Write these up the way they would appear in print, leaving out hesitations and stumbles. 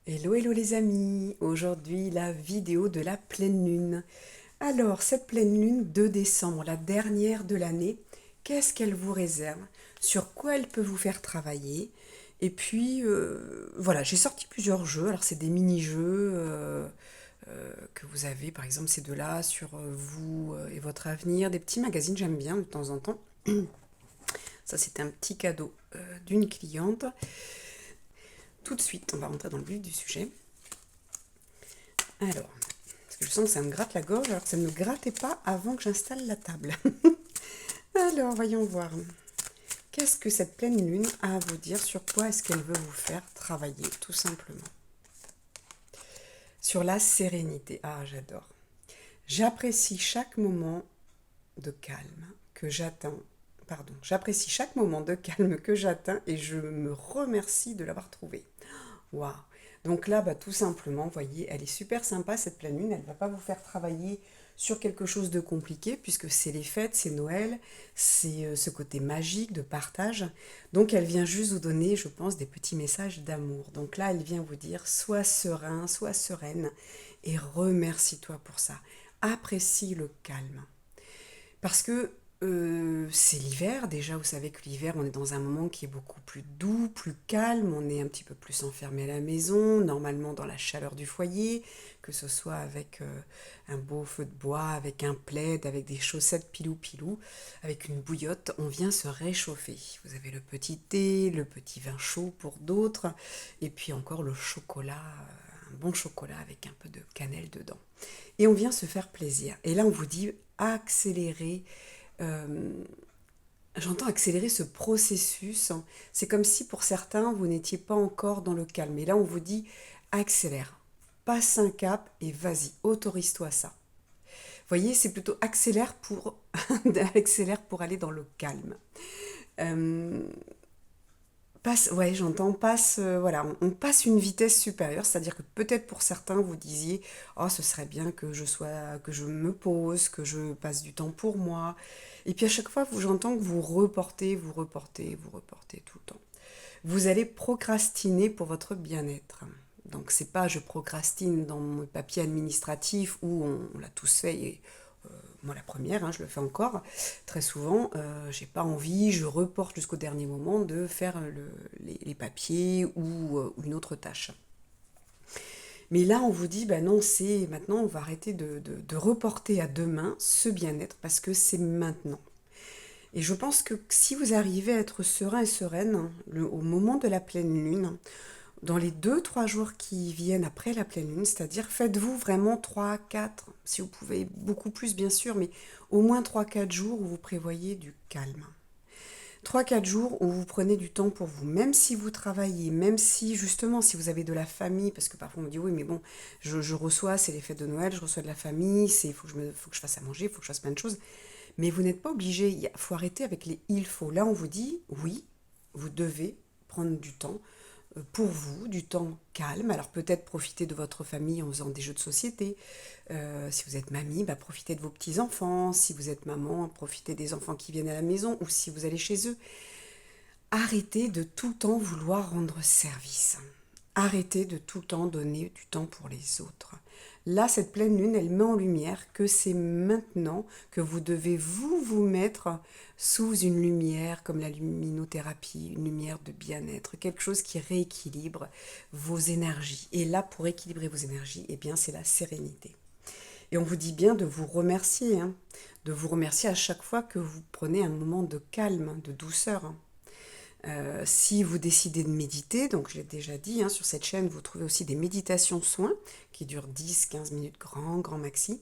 Hello, hello les amis! Aujourd'hui, la vidéo de la pleine lune. Alors, cette pleine lune de décembre, la dernière de l'année, qu'est-ce qu'elle vous réserve? Sur quoi elle peut vous faire travailler? Et puis, voilà, j'ai sorti plusieurs jeux. Alors, c'est des mini-jeux que vous avez, par exemple, ces deux-là, sur vous et votre avenir. Des petits magazines, j'aime bien de temps en temps. Ça, c'était un petit cadeau d'une cliente. Tout de suite, on va rentrer dans le vif du sujet. Alors, parce que je sens que ça me gratte la gorge, alors que ça ne me grattait pas avant que j'installe la table. Alors, voyons voir. Qu'est-ce que cette pleine lune a à vous dire? Sur quoi est-ce qu'elle veut vous faire travailler, tout simplement? Sur la sérénité. Ah, j'adore. J'apprécie chaque moment de calme que j'atteins. Pardon, j'apprécie chaque moment de calme que j'atteins et je me remercie de l'avoir trouvé. Waouh! Donc là, bah, tout simplement, vous voyez, elle est super sympa cette pleine lune. Elle ne va pas vous faire travailler sur quelque chose de compliqué puisque c'est les fêtes, c'est Noël, c'est ce côté magique de partage. Donc elle vient juste vous donner, je pense, des petits messages d'amour. Donc là, elle vient vous dire sois serein, sois sereine et remercie-toi pour ça. Apprécie le calme. Parce que c'est l'hiver, déjà vous savez que l'hiver on est dans un moment qui est beaucoup plus doux, plus calme, on est un petit peu plus enfermé à la maison, normalement dans la chaleur du foyer, que ce soit avec un beau feu de bois, avec un plaid, avec des chaussettes pilou-pilou, avec une bouillotte, on vient se réchauffer. Vous avez le petit thé, le petit vin chaud pour d'autres, et puis encore le chocolat, un bon chocolat avec un peu de cannelle dedans. Et on vient se faire plaisir. Et là, on vous dit accélérer. euh, J'entends accélérer ce processus. C'est comme si pour certains, vous n'étiez pas encore dans le calme. Et là, on vous dit accélère. Passe un cap et vas-y, autorise-toi ça. Vous voyez, c'est plutôt accélère pour, accélère pour aller dans le calme. Euh, Passe, ouais, j'entends, passe, voilà, on passe une vitesse supérieure, c'est-à-dire que peut-être pour certains, vous disiez, oh, ce serait bien que je sois, que je me pose, que je passe du temps pour moi. Et puis à chaque fois, j'entends que vous reportez, vous reportez, vous reportez tout le temps. Vous allez procrastiner pour votre bien-être. Donc c'est pas je procrastine dans mon papier administratif où on l'a tous fait et moi la première, hein, je le fais encore très souvent. J'ai pas envie, je reporte jusqu'au dernier moment de faire les papiers ou une autre tâche. Mais là, on vous dit, bah non, c'est maintenant, on va arrêter de reporter à demain ce bien-être parce que c'est maintenant. Et je pense que si vous arrivez à être serein et sereine au moment de la pleine lune, dans les 2 3 jours qui viennent après la pleine lune, c'est-à-dire faites-vous vraiment 3 4 si vous pouvez beaucoup plus bien sûr, mais au moins 3 4 jours où vous prévoyez du calme. 3 4 jours où vous prenez du temps pour vous, même si vous travaillez, même si justement si vous avez de la famille, parce que parfois on me dit oui mais bon, je reçois, c'est les fêtes de Noël, je reçois de la famille, il faut que je fasse à manger, il faut que je fasse plein de choses, mais vous n'êtes pas obligé, il faut arrêter avec les il faut. Là on vous dit oui, vous devez prendre du temps pour vous, du temps calme. Alors peut-être profiter de votre famille en faisant des jeux de société. Si vous êtes mamie, bah, profitez de vos petits-enfants. Si vous êtes maman, profitez des enfants qui viennent à la maison ou si vous allez chez eux. Arrêtez de tout le temps vouloir rendre service. Arrêtez de tout le temps donner du temps pour les autres. Là, cette pleine lune, elle met en lumière que c'est maintenant que vous devez vous mettre sous une lumière comme la luminothérapie, une lumière de bien-être, quelque chose qui rééquilibre vos énergies. Et là, pour équilibrer vos énergies, eh bien, c'est la sérénité. Et on vous dit bien de vous remercier, hein, de vous remercier à chaque fois que vous prenez un moment de calme, de douceur, hein. Si vous décidez de méditer, donc je l'ai déjà dit, hein, sur cette chaîne, vous trouvez aussi des méditations soins qui durent 10 15 minutes grand maxi.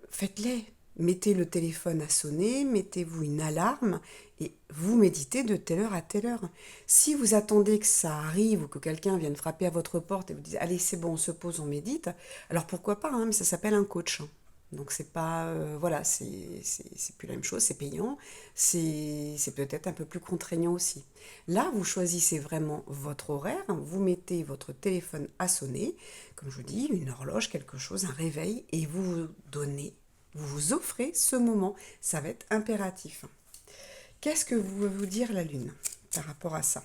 Faites-les. Mettez le téléphone à sonner, mettez-vous une alarme et vous méditez de telle heure à telle heure. Si vous attendez que ça arrive ou que quelqu'un vienne frapper à votre porte et vous dise allez c'est bon on se pose on médite, alors pourquoi pas, hein, mais ça s'appelle un coach, hein. Donc c'est pas voilà, c'est plus la même chose, c'est payant, c'est peut-être un peu plus contraignant aussi. Là, vous choisissez vraiment votre horaire, vous mettez votre téléphone à sonner, comme je vous dis, une horloge, quelque chose, un réveil, et vous vous donnez, vous vous offrez ce moment. Ça va être impératif. Qu'est-ce que veut vous dire la Lune par rapport à ça?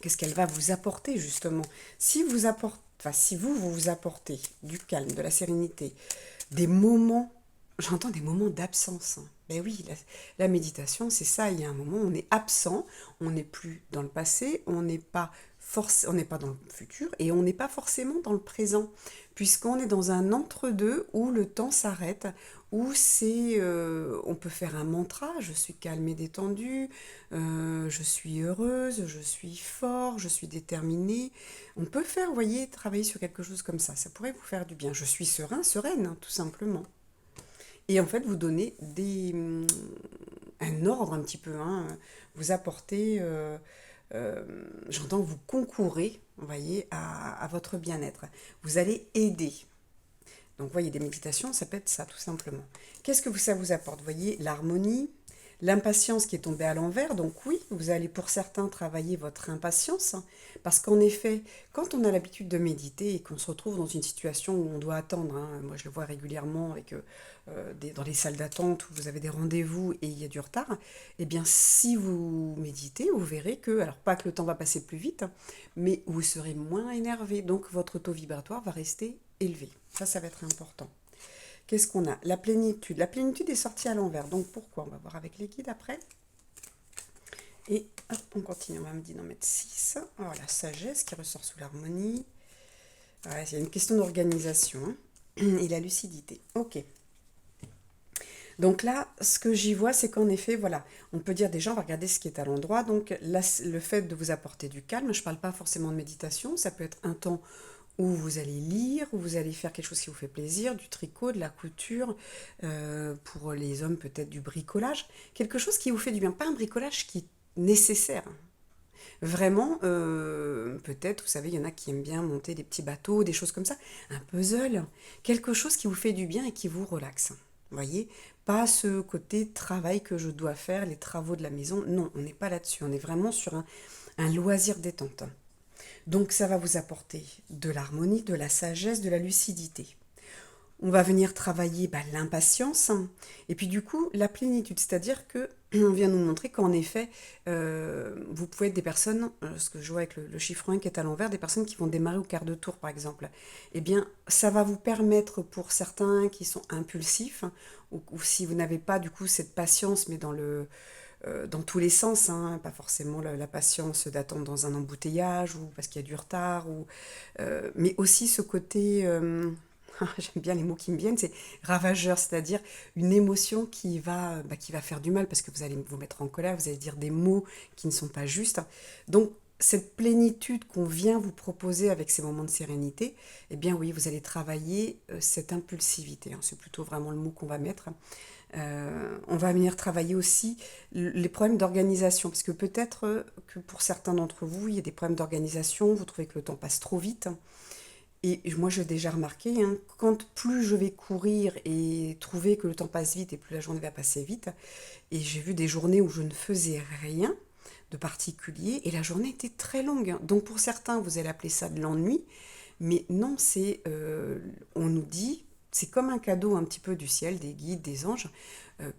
Qu'est-ce qu'elle va vous apporter justement? Si vous apportez, enfin, si vous vous apportez du calme, de la sérénité, des moments, j'entends des moments d'absence, hein. Ben oui, la méditation, c'est ça. Il y a un moment où on est absent, on n'est plus dans le passé, on n'est pas dans le futur et on n'est pas forcément dans le présent, puisqu'on est dans un entre-deux où le temps s'arrête, où on peut faire un mantra, je suis calme et détendu, je suis heureuse, je suis fort, je suis déterminée. On peut faire, vous voyez, travailler sur quelque chose comme ça pourrait vous faire du bien. Je suis serein, sereine, hein, tout simplement. Et en fait, vous donnez un ordre un petit peu, hein, vous apportez, j'entends que vous concourez, vous voyez, à votre bien-être. Vous allez aider. Donc, vous voyez, des méditations, ça peut être ça, tout simplement. Qu'est-ce que ça vous apporte? Vous voyez, l'harmonie, l'impatience qui est tombée à l'envers. Donc oui, vous allez pour certains travailler votre impatience, hein, parce qu'en effet, quand on a l'habitude de méditer et qu'on se retrouve dans une situation où on doit attendre, hein, moi je le vois régulièrement avec, dans les salles d'attente où vous avez des rendez-vous et il y a du retard, eh bien si vous méditez, vous verrez que, alors pas que le temps va passer plus vite, hein, mais vous serez moins énervé, donc votre taux vibratoire va rester élevé. Ça va être important. Qu'est-ce qu'on a? La plénitude. La plénitude est sortie à l'envers. Donc pourquoi? On va voir avec les guides après. Et hop, on continue. On va me dire d'en mettre 6. Alors la sagesse qui ressort sous l'harmonie. Ouais, il y a une question d'organisation, hein, et la lucidité. Ok. Donc là, ce que j'y vois, c'est qu'en effet, voilà, on peut dire déjà, on va regarder ce qui est à l'endroit. Donc là, le fait de vous apporter du calme, je ne parle pas forcément de méditation, ça peut être un temps où vous allez lire, où vous allez faire quelque chose qui vous fait plaisir, du tricot, de la couture, pour les hommes peut-être du bricolage, quelque chose qui vous fait du bien, pas un bricolage qui est nécessaire. Vraiment, peut-être, vous savez, il y en a qui aiment bien monter des petits bateaux, des choses comme ça, un puzzle, quelque chose qui vous fait du bien et qui vous relaxe. Vous voyez, pas ce côté travail que je dois faire, les travaux de la maison, non, on n'est pas là-dessus, on est vraiment sur un loisir détente. Donc ça va vous apporter de l'harmonie, de la sagesse, de la lucidité. On va venir travailler l'impatience et puis du coup la plénitude, c'est-à-dire que on vient nous montrer qu'en effet, vous pouvez être des personnes, ce que je vois avec le chiffre 1 qui est à l'envers, des personnes qui vont démarrer au quart de tour par exemple. Eh bien, ça va vous permettre pour certains qui sont impulsifs, ou si vous n'avez pas du coup cette patience, mais dans tous les sens, hein, pas forcément la patience d'attendre dans un embouteillage ou parce qu'il y a du retard, mais aussi ce côté, j'aime bien les mots qui me viennent, c'est ravageur, c'est-à-dire une émotion qui va faire du mal parce que vous allez vous mettre en colère, vous allez dire des mots qui ne sont pas justes. Donc cette plénitude qu'on vient vous proposer avec ces moments de sérénité, eh bien oui, vous allez travailler cette impulsivité, hein, c'est plutôt vraiment le mot qu'on va mettre. On va venir travailler aussi les problèmes d'organisation, parce que peut-être que pour certains d'entre vous, il y a des problèmes d'organisation, vous trouvez que le temps passe trop vite. Et moi, j'ai déjà remarqué, hein, quand plus je vais courir et trouver que le temps passe vite et plus la journée va passer vite, et j'ai vu des journées où je ne faisais rien de particulier et la journée était très longue. Donc pour certains, vous allez appeler ça de l'ennui, mais non, on nous dit, c'est comme un cadeau un petit peu du ciel, des guides, des anges.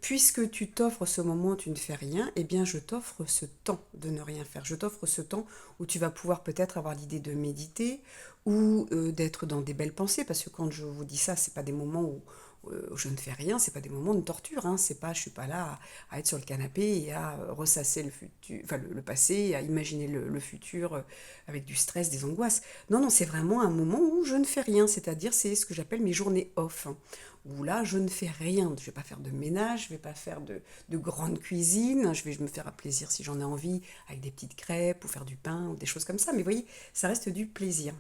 Puisque tu t'offres ce moment où tu ne fais rien, eh bien je t'offre ce temps de ne rien faire. Je t'offre ce temps où tu vas pouvoir peut-être avoir l'idée de méditer ou d'être dans des belles pensées, parce que quand je vous dis ça, c'est pas des moments où je ne fais rien, c'est pas des moments de torture, hein, c'est pas, je suis pas là à être sur le canapé et à ressasser le futur, enfin le passé, et à imaginer le futur avec du stress, des angoisses. Non, non, c'est vraiment un moment où je ne fais rien, c'est-à-dire c'est ce que j'appelle mes journées off, hein, où là je ne fais rien, je vais pas faire de ménage, je vais pas faire de grande cuisine, je vais me faire plaisir si j'en ai envie avec des petites crêpes ou faire du pain ou des choses comme ça, mais vous voyez, ça reste du plaisir.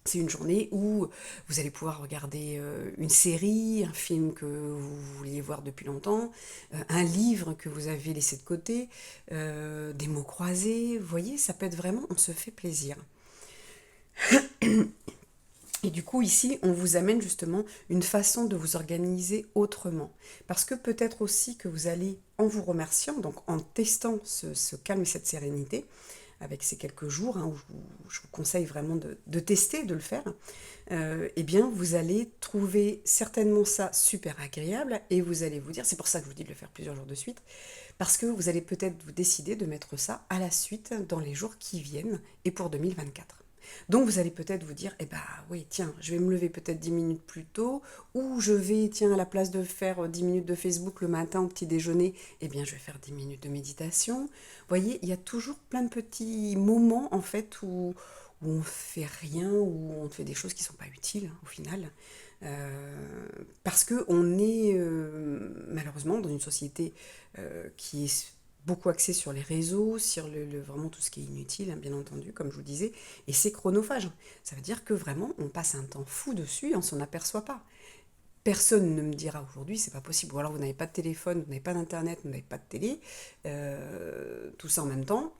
C'est une journée où vous allez pouvoir regarder une série, un film que vous vouliez voir depuis longtemps, un livre que vous avez laissé de côté, des mots croisés. Vous voyez, ça peut être vraiment, on se fait plaisir. Et du coup, ici, on vous amène justement une façon de vous organiser autrement. Parce que peut-être aussi que vous allez, en vous remerciant, donc en testant ce calme et cette sérénité, avec ces quelques jours, hein, où je vous conseille vraiment de tester, de le faire, eh bien, vous allez trouver certainement ça super agréable et vous allez vous dire, c'est pour ça que je vous dis de le faire plusieurs jours de suite, Parce que vous allez peut-être vous décider de mettre ça à la suite dans les jours qui viennent et pour 2024. Donc vous allez peut-être vous dire, eh ben oui, tiens, je vais me lever peut-être 10 minutes plus tôt, ou je vais, tiens, à la place de faire 10 minutes de Facebook le matin au petit déjeuner, eh bien je vais faire 10 minutes de méditation. Vous voyez, il y a toujours plein de petits moments en fait où on fait rien, où on fait des choses qui ne sont pas utiles au final. Parce qu'on est malheureusement dans une société qui est beaucoup axée sur les réseaux, sur vraiment tout ce qui est inutile, hein, bien entendu, comme je vous disais, et c'est chronophage. Ça veut dire que vraiment, on passe un temps fou dessus et on s'en aperçoit pas. Personne ne me dira aujourd'hui, c'est pas possible. Ou alors vous n'avez pas de téléphone, vous n'avez pas d'internet, vous n'avez pas de télé, tout ça en même temps.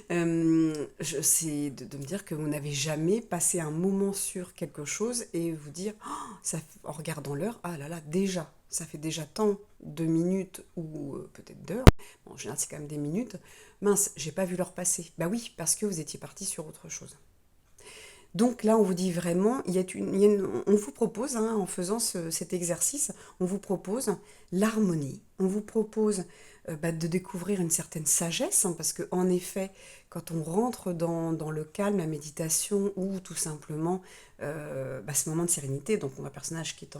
C'est de me dire que vous n'avez jamais passé un moment sur quelque chose et vous dire, oh, ça, en regardant l'heure, ah là là, déjà, ça fait déjà tant de minutes ou peut-être d'heures. Bon, en général, c'est quand même des minutes. Mince, j'ai pas vu l'heure passer. Bah oui, parce que vous étiez parti sur autre chose. Donc là, on vous dit vraiment, on vous propose, hein, en faisant cet exercice, on vous propose l'harmonie, on vous propose de découvrir une certaine sagesse, hein, parce qu'en effet, quand on rentre dans le calme, la méditation, ou tout simplement ce moment de sérénité, donc on voit un personnage qui est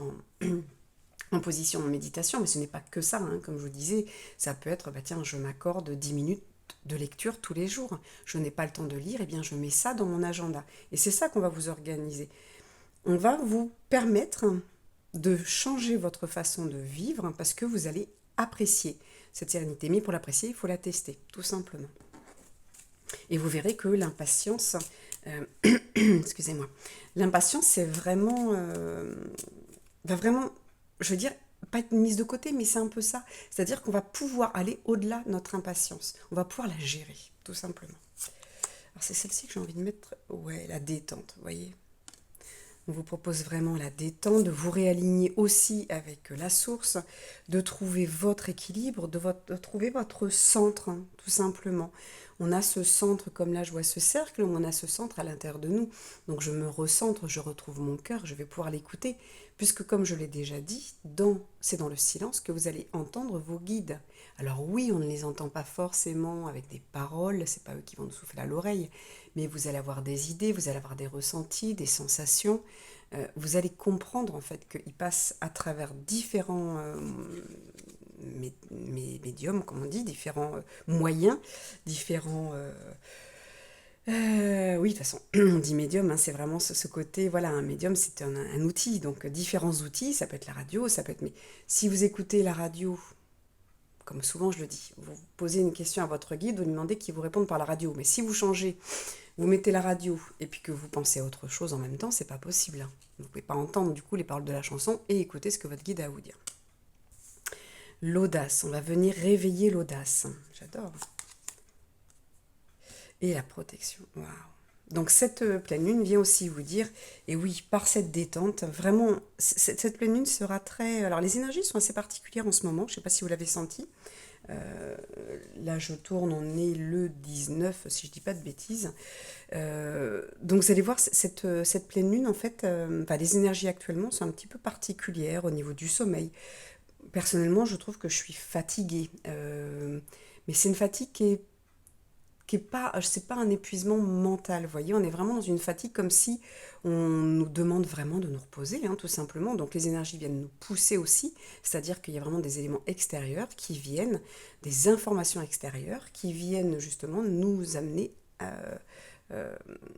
en position de méditation, mais ce n'est pas que ça, hein, comme je vous disais, ça peut être, tiens, je m'accorde 10 minutes de lecture tous les jours. Je n'ai pas le temps de lire, eh bien je mets ça dans mon agenda. Et c'est ça qu'on va vous organiser. On va vous permettre de changer votre façon de vivre parce que vous allez apprécier cette sérénité. Mais pour l'apprécier, il faut la tester, tout simplement. Et vous verrez que l'impatience, excusez-moi, l'impatience, c'est vraiment, va vraiment, je veux dire, pas être mise de côté, mais c'est un peu ça. C'est-à-dire qu'on va pouvoir aller au-delà de notre impatience. On va pouvoir la gérer, tout simplement. Alors c'est celle-ci que j'ai envie de mettre, ouais, la détente, vous voyez. On vous propose vraiment la détente, de vous réaligner aussi avec la source, de trouver votre équilibre, de trouver votre centre, hein, tout simplement. On a ce centre, comme là je vois ce cercle, on a ce centre à l'intérieur de nous. Donc je me recentre, je retrouve mon cœur, je vais pouvoir l'écouter, puisque comme je l'ai déjà dit, c'est dans le silence que vous allez entendre vos guides. Alors oui, on ne les entend pas forcément avec des paroles, c'est pas eux qui vont nous souffler à l'oreille, mais vous allez avoir des idées, vous allez avoir des ressentis, des sensations. Vous allez comprendre en fait qu'ils passent à travers différents médiums, comme on dit, différents moyens, différents... oui, de toute façon, on dit médium, hein, c'est vraiment ce côté, voilà, un médium, c'est un outil, donc différents outils, ça peut être la radio, ça peut être... Mais si vous écoutez la radio, comme souvent je le dis, vous posez une question à votre guide, vous lui demandez qu'il vous réponde par la radio, mais si vous changez, vous mettez la radio et puis que vous pensez à autre chose en même temps, c'est pas possible, hein. Vous ne pouvez pas entendre du coup les paroles de la chanson et écouter ce que votre guide a à vous dire. L'audace, on va venir réveiller l'audace. J'adore. Et la protection, waouh. Donc cette pleine lune vient aussi vous dire, et oui, par cette détente, vraiment, cette pleine lune sera très... Alors les énergies sont assez particulières en ce moment, je ne sais pas si vous l'avez senti. Là je tourne, on est le 19, si je ne dis pas de bêtises. Donc vous allez voir, cette pleine lune, en fait, les énergies actuellement sont un petit peu particulières au niveau du sommeil. Personnellement, je trouve que je suis fatiguée. Mais c'est une fatigue qui est pas, c'est pas un épuisement mental, vous voyez, on est vraiment dans une fatigue comme si on nous demande vraiment de nous reposer, hein, tout simplement. Donc les énergies viennent nous pousser aussi, c'est-à-dire qu'il y a vraiment des éléments extérieurs qui viennent, des informations extérieures qui viennent justement nous amener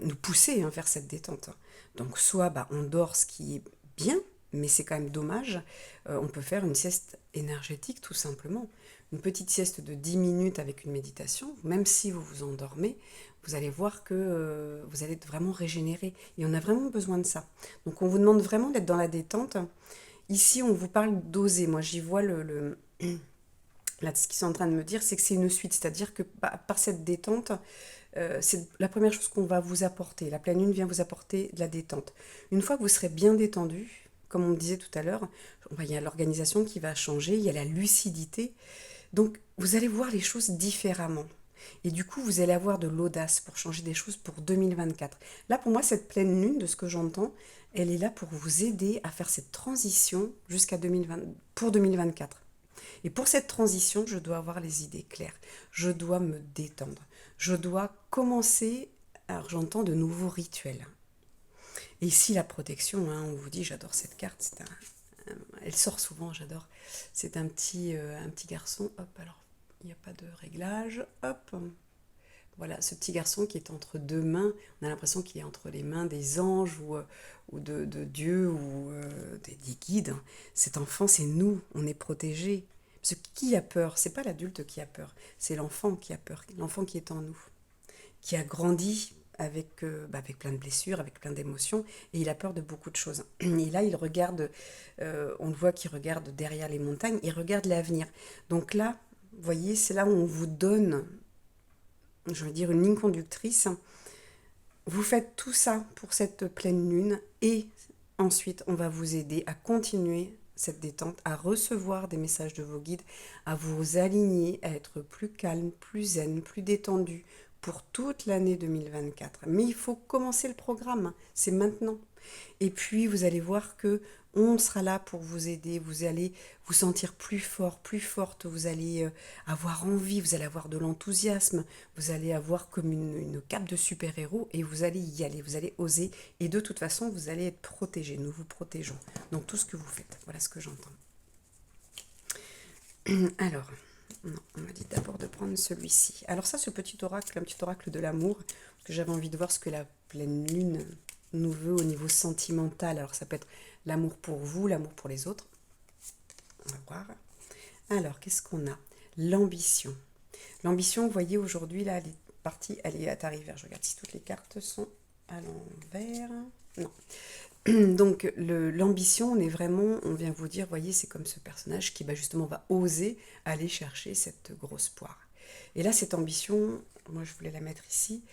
nous pousser, hein, vers cette détente. Donc soit on dort, ce qui est bien, mais c'est quand même dommage. On peut faire une sieste énergétique tout simplement. Une petite sieste de 10 minutes avec une méditation, même si vous vous endormez, vous allez voir que vous allez être vraiment régénéré. Et on a vraiment besoin de ça. Donc on vous demande vraiment d'être dans la détente. Ici, on vous parle d'oser. Moi, j'y vois là, ce qu'ils sont en train de me dire, c'est que c'est une suite. C'est-à-dire que par cette détente, c'est la première chose qu'on va vous apporter. La pleine lune vient vous apporter de la détente. Une fois que vous serez bien détendu, comme on me disait tout à l'heure, il y a l'organisation qui va changer, il y a la lucidité. Donc, vous allez voir les choses différemment. Et du coup, vous allez avoir de l'audace pour changer des choses pour 2024. Là, pour moi, cette pleine lune, de ce que j'entends, elle est là pour vous aider à faire cette transition jusqu'à 2020, pour 2024. Et pour cette transition, je dois avoir les idées claires. Je dois me détendre. Je dois commencer, alors j'entends de nouveaux rituels. Et ici, la protection, hein, on vous dit, j'adore cette carte, elle sort souvent, j'adore. C'est un petit garçon, hop, alors, il n'y a pas de réglage, hop. Voilà, ce petit garçon qui est entre deux mains, on a l'impression qu'il est entre les mains des anges ou de Dieu ou des guides. Cet enfant, c'est nous, on est protégés. Parce que qui a peur? C'est pas l'adulte qui a peur, c'est l'enfant qui a peur, l'enfant qui est en nous, qui a grandi avec plein de blessures, avec plein d'émotions, et il a peur de beaucoup de choses. Et là, il regarde, on le voit qu'il regarde derrière les montagnes, il regarde l'avenir. Donc là, vous voyez, c'est là où on vous donne, je veux dire, une ligne conductrice. Vous faites tout ça pour cette pleine lune, et ensuite, on va vous aider à continuer cette détente, à recevoir des messages de vos guides, à vous aligner, à être plus calme, plus zen, plus détendu pour toute l'année 2024. Mais il faut commencer le programme, c'est maintenant. Et puis vous allez voir que on sera là pour vous aider, vous allez vous sentir plus fort, plus forte, vous allez avoir envie, vous allez avoir de l'enthousiasme, vous allez avoir comme une cape de super-héros et vous allez y aller, vous allez oser et de toute façon vous allez être protégé, nous vous protégeons dans tout ce que vous faites, voilà ce que j'entends. Alors, non, on m'a dit d'abord de prendre celui-ci. Alors ça, ce petit oracle, un petit oracle de l'amour, parce que j'avais envie de voir ce que la pleine lune nous veut au niveau sentimental. Alors ça peut être l'amour pour vous, l'amour pour les autres. On va voir. Alors, qu'est-ce qu'on a? L'ambition. L'ambition, vous voyez, aujourd'hui, là, elle est partie, elle est arrivée. Je regarde si toutes les cartes sont à l'envers. Non. Donc l'ambition, on est vraiment, on vient vous dire, voyez, c'est comme ce personnage qui justement va oser aller chercher cette grosse poire. Et là, cette ambition, moi je voulais la mettre ici,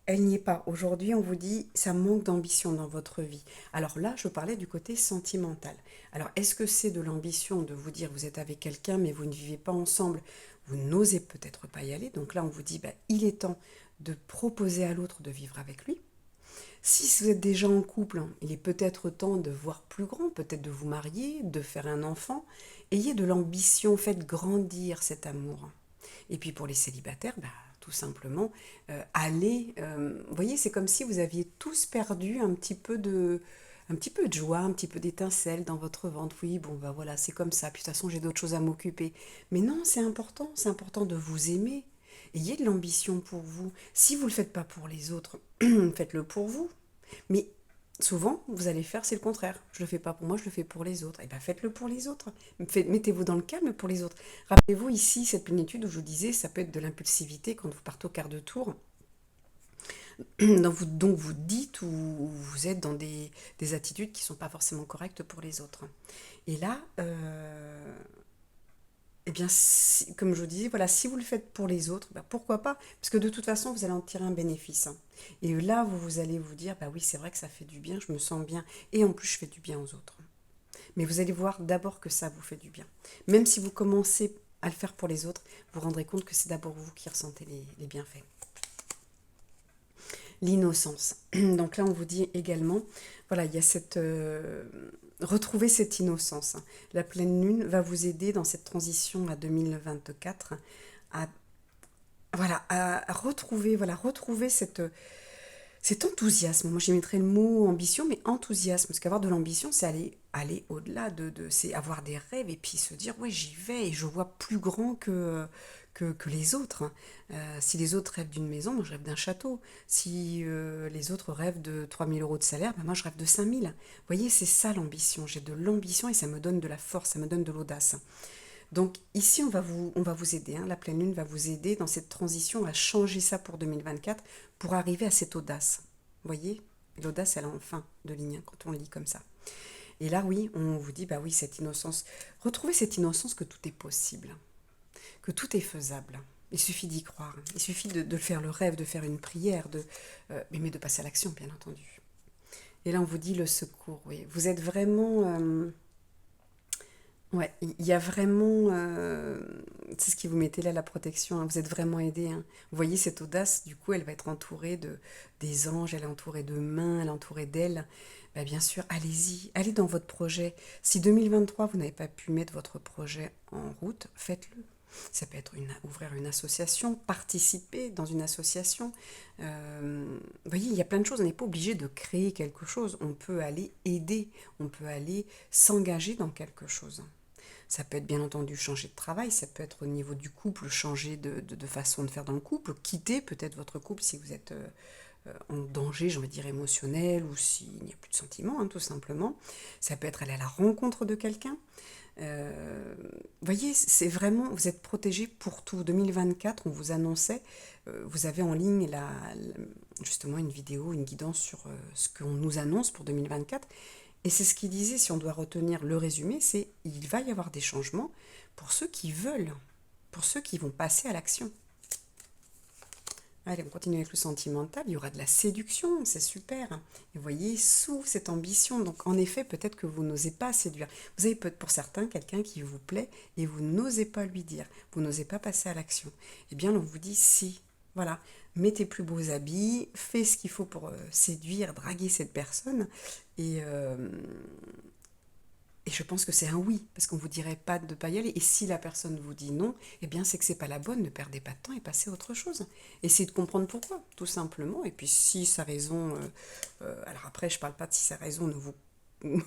elle n'y est pas. Aujourd'hui, on vous dit, ça manque d'ambition dans votre vie. Alors là, je parlais du côté sentimental. Alors, est-ce que c'est de l'ambition de vous dire, vous êtes avec quelqu'un, mais vous ne vivez pas ensemble, vous n'osez peut-être pas y aller. Donc là, on vous dit, il est temps de proposer à l'autre de vivre avec lui. Si vous êtes déjà en couple, il est peut-être temps de voir plus grand, peut-être de vous marier, de faire un enfant. Ayez de l'ambition, faites grandir cet amour. Et puis pour les célibataires, tout simplement, allez, vous voyez, c'est comme si vous aviez tous perdu un petit peu de joie, un petit peu d'étincelle dans votre ventre. Oui, bon, voilà, c'est comme ça. Puis de toute façon, j'ai d'autres choses à m'occuper. Mais non, c'est important de vous aimer. Ayez de l'ambition pour vous. Si vous ne le faites pas pour les autres, faites-le pour vous. Mais souvent, vous allez faire, c'est le contraire. Je ne le fais pas pour moi, je le fais pour les autres. Et bien, faites-le pour les autres. Mettez-vous dans le calme pour les autres. Rappelez-vous ici, cette plénitude où je vous disais, ça peut être de l'impulsivité quand vous partez au quart de tour. Donc vous dites ou vous êtes dans des attitudes qui ne sont pas forcément correctes pour les autres. Et là, eh bien, comme je vous disais, voilà, si vous le faites pour les autres, pourquoi pas? Parce que de toute façon, vous allez en tirer un bénéfice. Et là, vous allez vous dire, oui, c'est vrai que ça fait du bien, je me sens bien. Et en plus, je fais du bien aux autres. Mais vous allez voir d'abord que ça vous fait du bien. Même si vous commencez à le faire pour les autres, vous vous rendrez compte que c'est d'abord vous qui ressentez les bienfaits. L'innocence. Donc là, on vous dit également, voilà, il y a cette... retrouver cette innocence. La pleine lune va vous aider dans cette transition à 2024 à, retrouver cet enthousiasme. Moi, j'y mettrais le mot ambition, mais enthousiasme. Parce qu'avoir de l'ambition, c'est aller au-delà c'est avoir des rêves et puis se dire, ouais, j'y vais et je vois plus grand que les autres. Si les autres rêvent d'une maison, moi je rêve d'un château. Si les autres rêvent de 3 000 € de salaire, moi je rêve de 5 000. Vous voyez, c'est ça l'ambition. J'ai de l'ambition et ça me donne de la force, ça me donne de l'audace. Donc ici, on va vous aider. La pleine lune va vous aider dans cette transition à changer ça pour 2024 pour arriver à cette audace. Vous voyez, l'audace, elle est en fin de ligne quand on lit comme ça. Et là, oui, on vous dit, oui, cette innocence. Retrouvez cette innocence que tout est possible, que tout est faisable. Il suffit d'y croire. Il suffit de faire le rêve, de faire une prière, mais de passer à l'action, bien entendu. Et là, on vous dit le secours, oui. Vous êtes vraiment... Ouais, il y a vraiment, c'est ce qui vous mettez là, la protection, hein, vous êtes vraiment aidé, hein. Vous voyez cette audace, du coup, elle va être entourée des anges, elle est entourée de mains, elle est entourée d'ailes. Bah, bien sûr, allez-y, allez dans votre projet. Si 2023, vous n'avez pas pu mettre votre projet en route, faites-le. Ça peut être ouvrir une association, participer dans une association. Vous voyez, il y a plein de choses. On n'est pas obligé de créer quelque chose. On peut aller aider, on peut aller s'engager dans quelque chose. Ça peut être bien entendu changer de travail, ça peut être au niveau du couple, changer de façon de faire dans le couple, quitter peut-être votre couple si vous êtes en danger, j'ai envie de dire émotionnel, ou s'il n'y a plus de sentiments, hein, tout simplement. Ça peut être aller à la rencontre de quelqu'un. Vous voyez, c'est vraiment, vous êtes protégé pour tout. 2024, on vous annonçait, vous avez en ligne justement une vidéo, une guidance sur ce qu'on nous annonce pour 2024. Et c'est ce qu'il disait, si on doit retenir le résumé, c'est il va y avoir des changements pour ceux qui veulent, pour ceux qui vont passer à l'action. Allez, on continue avec le sentimental, il y aura de la séduction, c'est super. Et vous voyez, sous cette ambition, donc en effet, peut-être que vous n'osez pas séduire. Vous avez peut-être pour certains quelqu'un qui vous plaît et vous n'osez pas lui dire, vous n'osez pas passer à l'action. Eh bien, on vous dit si, voilà, mets tes plus beaux habits, fais ce qu'il faut pour séduire, draguer cette personne. Et, et je pense que c'est un oui, parce qu'on ne vous dirait pas de ne pas y aller. Et si la personne vous dit non, eh bien c'est que c'est pas la bonne, ne perdez pas de temps et passez à autre chose. Essayez de comprendre pourquoi, tout simplement. Et puis si sa raison, alors après je parle pas de si sa raison ne vous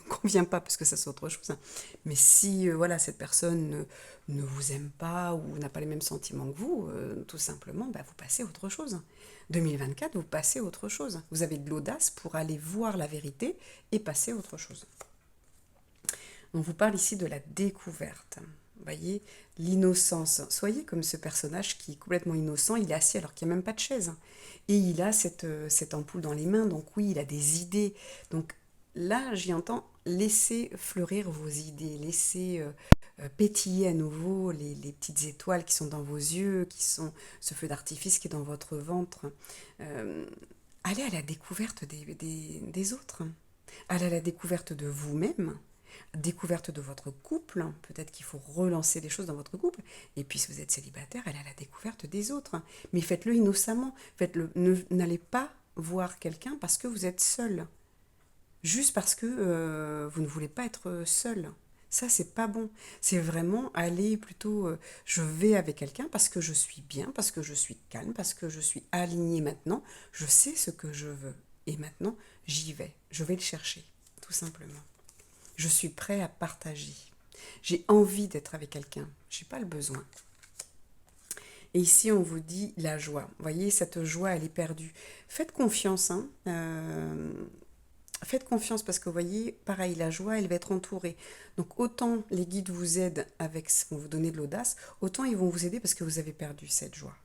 convient pas, parce que ça c'est autre chose, hein. Mais si voilà, cette personne ne vous aime pas ou n'a pas les mêmes sentiments que vous, tout simplement, bah, vous passez à autre chose. 2024, vous passez à autre chose. Vous avez de l'audace pour aller voir la vérité et passer à autre chose. On vous parle ici de la découverte. Vous voyez, l'innocence. Soyez comme ce personnage qui est complètement innocent, il est assis alors qu'il n'y a même pas de chaise. Et il a cette ampoule dans les mains, donc oui, il a des idées. Donc là, j'y entends, laissez fleurir vos idées, laissez pétiller à nouveau les petites étoiles qui sont dans vos yeux, qui sont ce feu d'artifice qui est dans votre ventre. Euh, Allez à la découverte des autres. Allez à la découverte de vous-même, découverte de votre couple, peut-être qu'il faut relancer des choses dans votre couple, et puis si vous êtes célibataire, allez à la découverte des autres. Mais faites-le innocemment, faites-le, n'allez pas voir quelqu'un parce que vous êtes seul, juste parce que vous ne voulez pas être seul. Ça, c'est pas bon. C'est vraiment aller plutôt, je vais avec quelqu'un parce que je suis bien, parce que je suis calme, parce que je suis alignée maintenant, je sais ce que je veux. Et maintenant, j'y vais. Je vais le chercher, tout simplement. Je suis prêt à partager. J'ai envie d'être avec quelqu'un. Je n'ai pas le besoin. Et ici, on vous dit la joie. Vous voyez, cette joie, elle est perdue. Faites confiance, hein. Faites confiance parce que vous voyez, pareil, la joie, elle va être entourée. Donc autant les guides vous aident avec ce qu'on vous donne de l'audace, autant ils vont vous aider parce que vous avez perdu cette joie.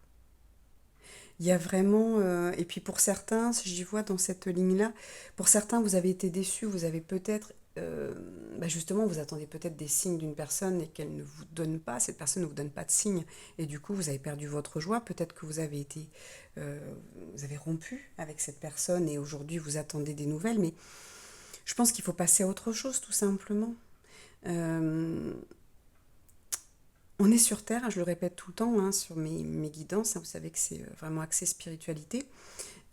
Il y a vraiment, et puis pour certains, si j'y vois dans cette ligne-là, pour certains, vous avez été déçus, vous avez peut-être, bah justement, vous attendez peut-être des signes d'une personne et qu'elle ne vous donne pas, cette personne ne vous donne pas de signes, et du coup, vous avez perdu votre joie, peut-être que vous avez été, euh, vous avez rompu avec cette personne et aujourd'hui, vous attendez des nouvelles, mais je pense qu'il faut passer à autre chose, tout simplement. Euh, on est sur Terre, je le répète tout le temps hein, sur mes guidances, hein, vous savez que c'est vraiment axé spiritualité.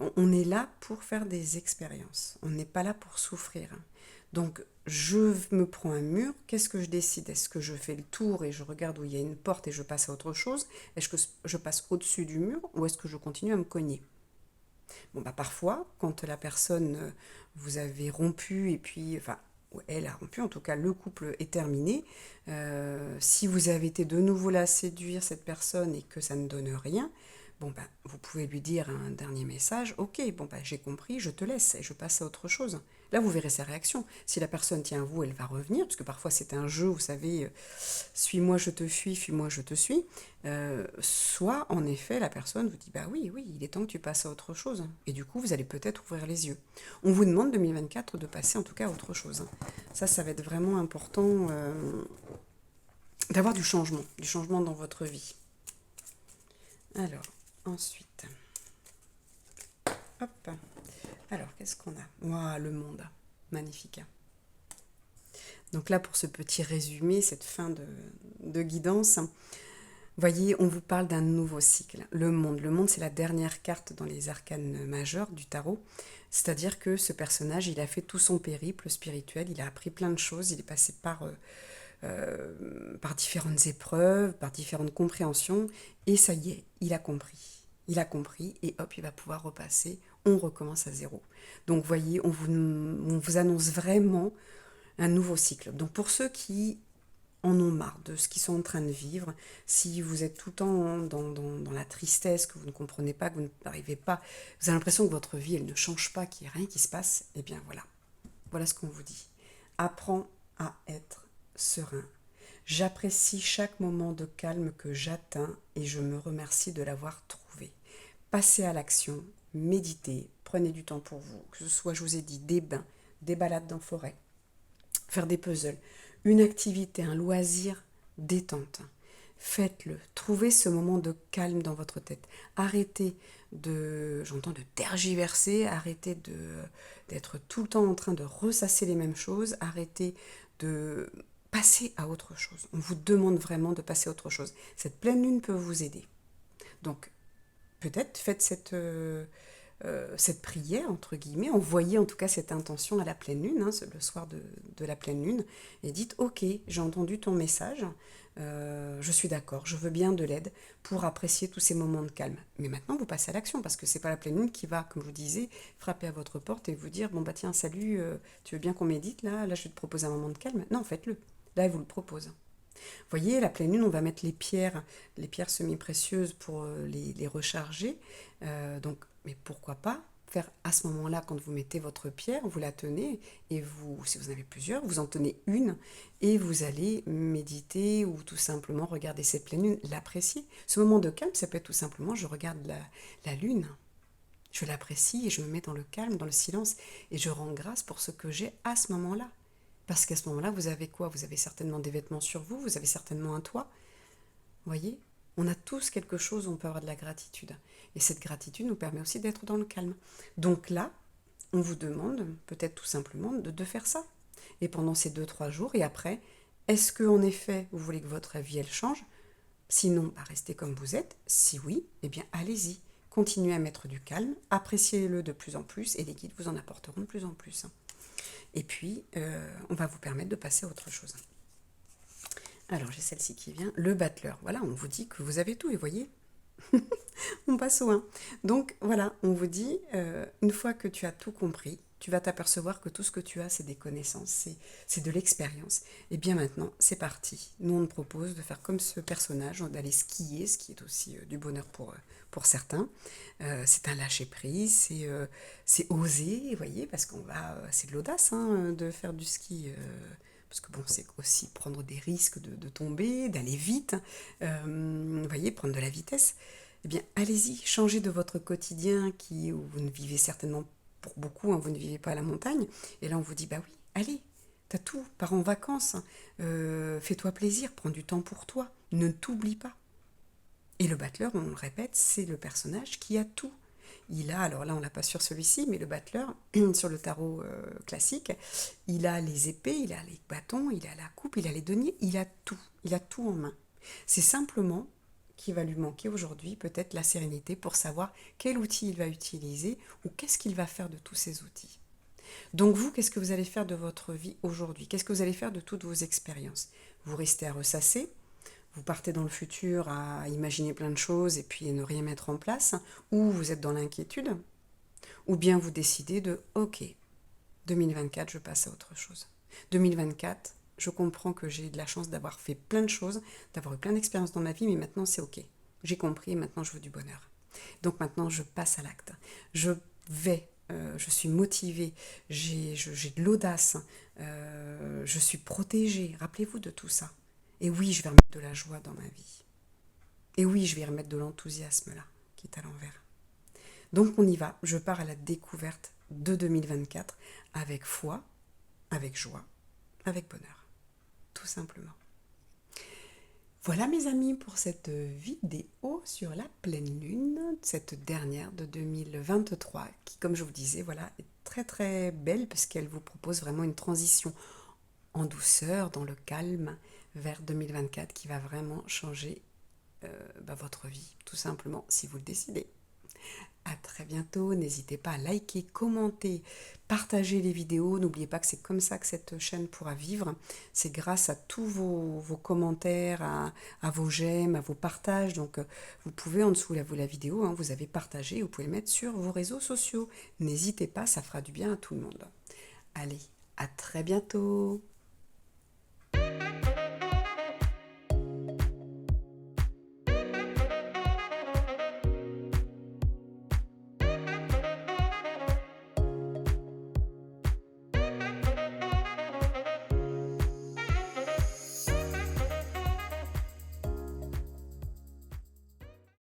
On est là pour faire des expériences, on n'est pas là pour souffrir. Donc je me prends un mur, qu'est-ce que je décide? Est-ce que je fais le tour et je regarde où il y a une porte et je passe à autre chose? Est-ce que je passe au-dessus du mur ou est-ce que je continue à me cogner? Bon, bah parfois, quand la personne, vous avez rompu et puis, enfin, elle a rompu, en tout cas le couple est terminé, si vous avez été de nouveau là à séduire cette personne et que ça ne donne rien, bon ben, vous pouvez lui dire un dernier message, ok, bon ben j'ai compris, je te laisse et je passe à autre chose. Là, vous verrez sa réaction. Si la personne tient à vous, elle va revenir, parce que parfois c'est un jeu, vous savez, suis-moi, je te fuis-moi, je te suis. Soit, en effet, la personne vous dit, bah oui, oui, il est temps que tu passes à autre chose. Et du coup, vous allez peut-être ouvrir les yeux. On vous demande 2024 de passer en tout cas à autre chose. Ça va être vraiment important d'avoir du changement dans votre vie. Alors, ensuite, hop. Alors, qu'est-ce qu'on a? Waouh, le monde. Magnifique. Donc là, pour ce petit résumé, cette fin de guidance, voyez, on vous parle d'un nouveau cycle. Le monde, c'est la dernière carte dans les arcanes majeures du tarot. C'est-à-dire que ce personnage, il a fait tout son périple spirituel, il a appris plein de choses, il est passé par différentes épreuves, par différentes compréhensions, et ça y est, il a compris. Il a compris, et hop, il va pouvoir repasser, on recommence à zéro. Donc voyez, on vous annonce vraiment un nouveau cycle. Donc pour ceux qui en ont marre de ce qu'ils sont en train de vivre, si vous êtes tout le temps dans la tristesse, que vous ne comprenez pas, que vous n'arrivez pas, vous avez l'impression que votre vie, elle ne change pas, qu'il n'y a rien qui se passe, eh bien voilà. Voilà ce qu'on vous dit. Apprends à être serein. J'apprécie chaque moment de calme que j'atteins et je me remercie de l'avoir trouvé. Passez à l'action, méditez, prenez du temps pour vous, que ce soit, je vous ai dit, des bains, des balades dans la forêt, faire des puzzles, une activité, un loisir, détente. Faites-le. Trouvez ce moment de calme dans votre tête. Arrêtez de tergiverser, arrêtez d'être tout le temps en train de ressasser les mêmes choses, arrêtez de passer à autre chose. On vous demande vraiment de passer à autre chose. Cette pleine lune peut vous aider. Donc, peut-être faites cette prière, entre guillemets, envoyez en tout cas cette intention à la pleine lune, hein, le soir de la pleine lune, et dites, ok, j'ai entendu ton message, je suis d'accord, je veux bien de l'aide pour apprécier tous ces moments de calme. Mais maintenant, vous passez à l'action, parce que c'est pas la pleine lune qui va, comme je vous disais, frapper à votre porte et vous dire, bon bah tiens, salut, tu veux bien qu'on médite, là je vais te proposer un moment de calme. Non, faites-le. Là, elle vous le propose. Vous voyez, la pleine lune, on va mettre les pierres semi-précieuses pour les recharger. Donc, mais pourquoi pas faire à ce moment-là, quand vous mettez votre pierre, vous la tenez, et vous, si vous en avez plusieurs, vous en tenez une, et vous allez méditer ou tout simplement regarder cette pleine lune, l'apprécier. Ce moment de calme, ça peut être tout simplement, je regarde la lune, je l'apprécie et je me mets dans le calme, dans le silence, et je rends grâce pour ce que j'ai à ce moment-là. Parce qu'à ce moment-là, vous avez quoi? Vous avez certainement des vêtements sur vous, vous avez certainement un toit. Vous voyez? On a tous quelque chose où on peut avoir de la gratitude. Et cette gratitude nous permet aussi d'être dans le calme. Donc là, on vous demande peut-être tout simplement de faire ça. Et pendant ces 2-3 jours, et après, est-ce que en effet, vous voulez que votre vie, elle change? Sinon, bah, restez comme vous êtes. Si oui, eh bien, allez-y. Continuez à mettre du calme, appréciez-le de plus en plus, et les guides vous en apporteront de plus en plus. Et puis, on va vous permettre de passer à autre chose. Alors, j'ai celle-ci qui vient, le battleur. Voilà, on vous dit que vous avez tout, et voyez, on passe au 1. Donc, voilà, on vous dit, une fois que tu as tout compris, tu vas t'apercevoir que tout ce que tu as, c'est des connaissances, c'est de l'expérience. Et bien maintenant, c'est parti. Nous, on te propose de faire comme ce personnage, d'aller skier, ce qui est aussi du bonheur pour certains. C'est un lâcher-prise, c'est oser, vous voyez, parce c'est de l'audace hein, de faire du ski. Parce que bon, c'est aussi prendre des risques de tomber, d'aller vite, vous voyez, prendre de la vitesse. Eh bien, allez-y, changez de votre quotidien où vous ne vivez certainement, pour beaucoup, hein, vous ne vivez pas à la montagne. Et là, on vous dit, bah oui, allez, t'as tout, pars en vacances, fais-toi plaisir, prends du temps pour toi, ne t'oublie pas. Et le battleur, on le répète, c'est le personnage qui a tout. Il a, alors là on l'a pas sur celui-ci, mais le battleur, sur le tarot classique, il a les épées, il a les bâtons, il a la coupe, il a les deniers, il a tout en main. C'est simplement qu'il va lui manquer aujourd'hui peut-être la sérénité pour savoir quel outil il va utiliser ou qu'est-ce qu'il va faire de tous ces outils. Donc vous, qu'est-ce que vous allez faire de votre vie aujourd'hui? Qu'est-ce que vous allez faire de toutes vos expériences? Vous restez à ressasser? Vous partez dans le futur à imaginer plein de choses et puis ne rien mettre en place, ou vous êtes dans l'inquiétude, ou bien vous décidez de ok, 2024, je passe à autre chose. 2024, je comprends que j'ai de la chance d'avoir fait plein de choses, d'avoir eu plein d'expériences dans ma vie, mais maintenant c'est ok. J'ai compris, maintenant je veux du bonheur. Donc maintenant je passe à l'acte. Je suis motivée, j'ai de l'audace, je suis protégée. Rappelez-vous de tout ça. Et oui, je vais remettre de la joie dans ma vie. Et oui, je vais remettre de l'enthousiasme là, qui est à l'envers. Donc on y va, je pars à la découverte de 2024 avec foi, avec joie, avec bonheur. Tout simplement. Voilà mes amis pour cette vidéo sur la pleine lune, cette dernière de 2023 qui, comme je vous disais, voilà, est très très belle parce qu'elle vous propose vraiment une transition en douceur, dans le calme, vers 2024 qui va vraiment changer votre vie, tout simplement, si vous le décidez. À très bientôt, n'hésitez pas à liker, commenter, partager les vidéos. N'oubliez pas que c'est comme ça que cette chaîne pourra vivre. C'est grâce à tous vos commentaires, à vos j'aime, à vos partages. Donc vous pouvez en dessous la vidéo, hein, vous avez partagé, vous pouvez le mettre sur vos réseaux sociaux. N'hésitez pas, ça fera du bien à tout le monde. Allez, à très bientôt.